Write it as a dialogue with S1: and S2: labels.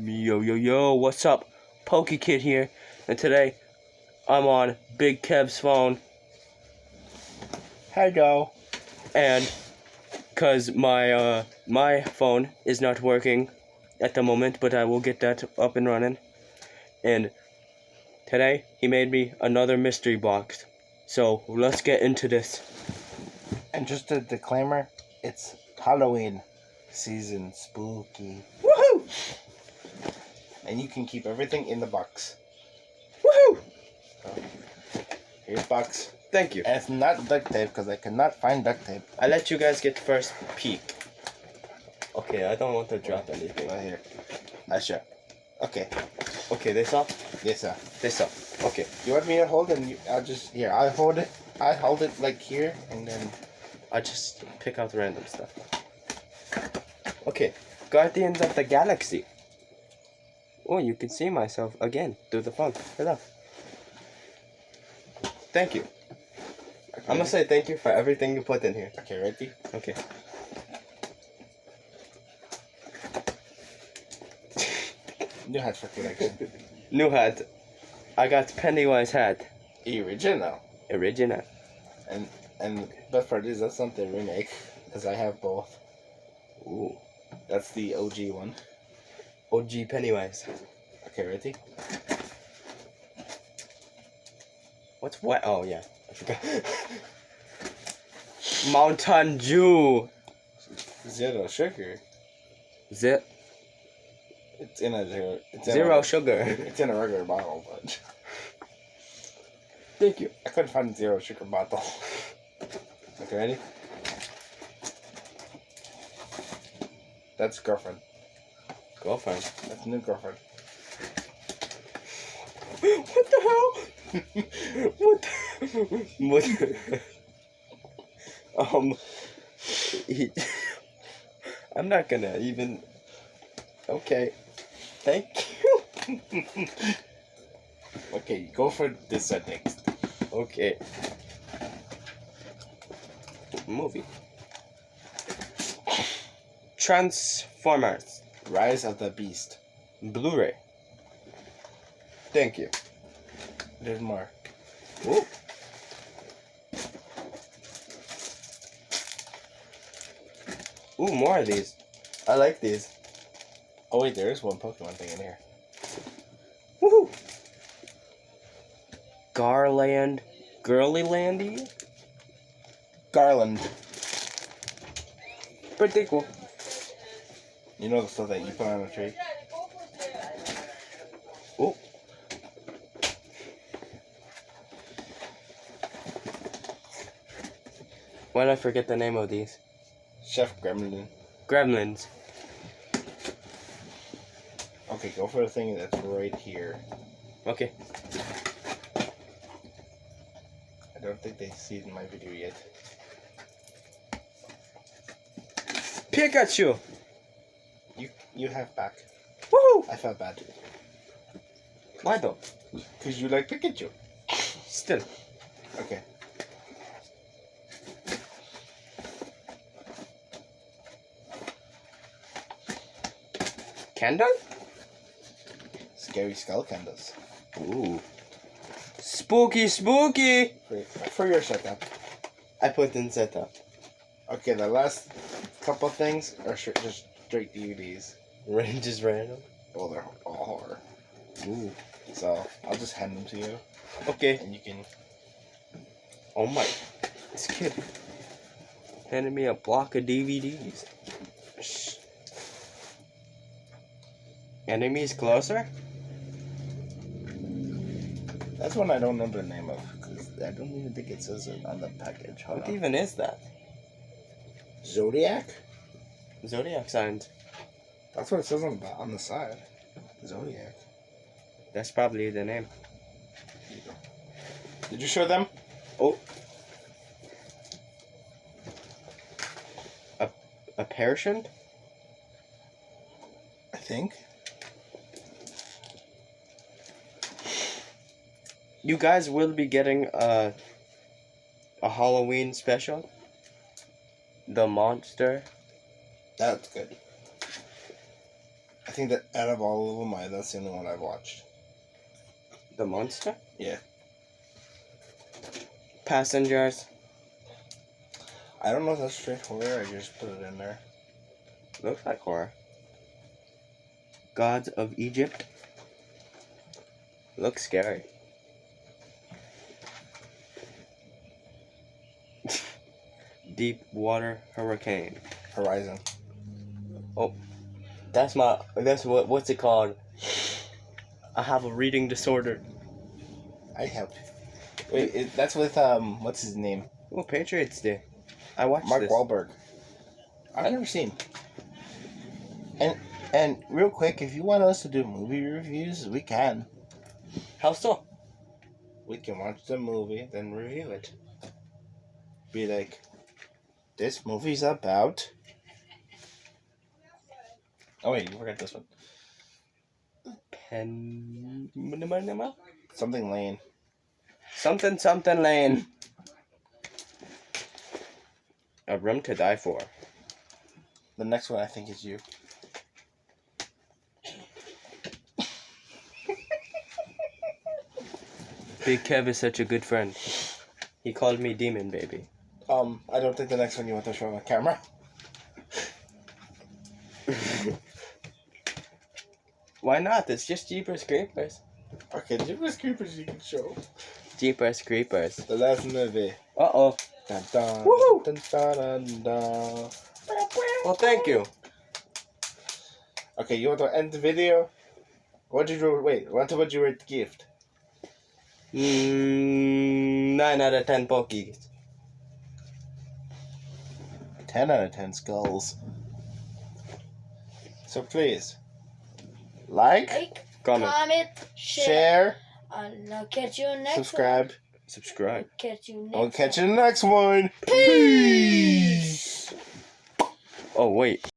S1: Yo, what's up? Pokiekid here, and today I'm on Big Kev's phone. Hello. And cause my phone is not working at the moment, but I will get that up and running. And today he made me another mystery box. So let's get into this.
S2: And just a disclaimer, it's Halloween season, spooky.
S1: Woohoo!
S2: And you can keep everything in the box.
S1: Woohoo!
S2: So, here's the box.
S1: Thank you.
S2: And it's not duct tape because I cannot find duct tape.
S1: I let you guys get first peek. Okay, I don't want to drop anything.
S2: Right here. I sure. Okay.
S1: Okay, this up?
S2: Yes, sir.
S1: This up. Okay.
S2: You want me to hold it? And I'll just I'll hold it. I hold it like here, and then
S1: I just pick out random stuff. Okay, Guardians of the Galaxy. Oh, you can see myself again through the phone. Hello. Thank you.
S2: Okay.
S1: I'm gonna say thank you for everything you put in here.
S2: Okay, ready?
S1: Okay.
S2: New hat for collection.
S1: New hat. I got Pennywise hat.
S2: Original.
S1: Original.
S2: And but for this, that's not the remake, because I have both.
S1: Ooh.
S2: That's the OG one.
S1: OG Pennywise.
S2: Okay, ready?
S1: What's what? Oh yeah, I forgot. Mountain Dew.
S2: Zero sugar.
S1: Zip.
S2: It's in a zero. It's in
S1: Zero
S2: a,
S1: sugar.
S2: It's in a regular bottle, but
S1: Thank you.
S2: I couldn't find a zero sugar bottle. Okay, ready? That's girlfriend.
S1: Girlfriend.
S2: That's new girlfriend.
S1: What the hell? What? I'm not gonna even. Okay. Thank you.
S2: Okay, go for this one next.
S1: Okay. Movie. Transformers.
S2: Rise of the Beast.
S1: Blu-ray. Thank you.
S2: There's more.
S1: Ooh. Ooh, more of these. I like these.
S2: Oh wait, there is one Pokemon thing in here.
S1: Woohoo! Garland. Girlylandy?
S2: Garland.
S1: Pretty cool.
S2: You know the stuff that you put on a tree?
S1: Oh. Why did I forget the name of these?
S2: Chef Gremlin.
S1: Gremlins.
S2: Okay, go for the thing that's right here.
S1: Okay.
S2: I don't think they see it in my video yet.
S1: Pikachu!
S2: You have back.
S1: Woohoo!
S2: I felt bad.
S1: Why though?
S2: Because you like Pikachu.
S1: Still.
S2: Okay.
S1: Candle?
S2: Scary skull candles.
S1: Ooh. Spooky!
S2: For your setup.
S1: I put in setup.
S2: Okay, the last couple things are just straight DVDs.
S1: Just random.
S2: Well, they're all horror.
S1: Ooh.
S2: So, I'll just hand them to you.
S1: Okay.
S2: And you can...
S1: Oh my. This kid handed me a block of DVDs. Shh. Enemies closer?
S2: That's one I don't know the name of. Because I don't even think it says it on the package. Hold
S1: What
S2: on.
S1: even is that?
S2: Zodiac?
S1: Zodiac signs.
S2: That's what it says on the side. Zodiac.
S1: That's probably the name.
S2: Here you go. Did you show them?
S1: Oh. A parachute?
S2: I think.
S1: You guys will be getting a Halloween special. The monster.
S2: That's good. think that out of all of them, that's the only one I've watched.
S1: The Monster?
S2: Yeah.
S1: Passengers.
S2: I don't know if that's straight horror. I just put it in there.
S1: Looks like horror. Gods of Egypt. Looks scary. Deep Water Hurricane.
S2: Horizon.
S1: Oh, that's what's it called? I have a reading disorder.
S2: I have. Wait, that's with what's his name?
S1: Oh, Patriots Day. I watched
S2: Mark
S1: this.
S2: Wahlberg. I've never seen. And real quick, if you want us to do movie reviews, we can.
S1: How so?
S2: We can watch the movie, then review it. Be like, this movie's about. Oh wait, you forgot this one. Something Lane.
S1: Something Lane. A Room to Die For.
S2: The next one I think is you.
S1: Big Kev is such a good friend. He called me Demon Baby.
S2: I don't think the next one you want to show on camera.
S1: Why not? It's just Jeepers Creepers.
S2: Okay, Jeepers Creepers you can show.
S1: Jeepers Creepers.
S2: The last movie.
S1: Uh-oh.
S2: Dun, dun,
S1: Woohoo!
S2: dun, dun, dun, dun.
S1: Well, thank you.
S2: Okay, you want to end the video? What would you rate the gift?
S1: 9 out of 10 pokies.
S2: 10 out of 10 skulls. So please, like,
S1: Comment.
S2: share,
S3: And I'll catch you next
S2: subscribe.
S1: Subscribe.
S3: Catch you next
S2: I'll catch you in the next one. Peace.
S1: Oh, wait.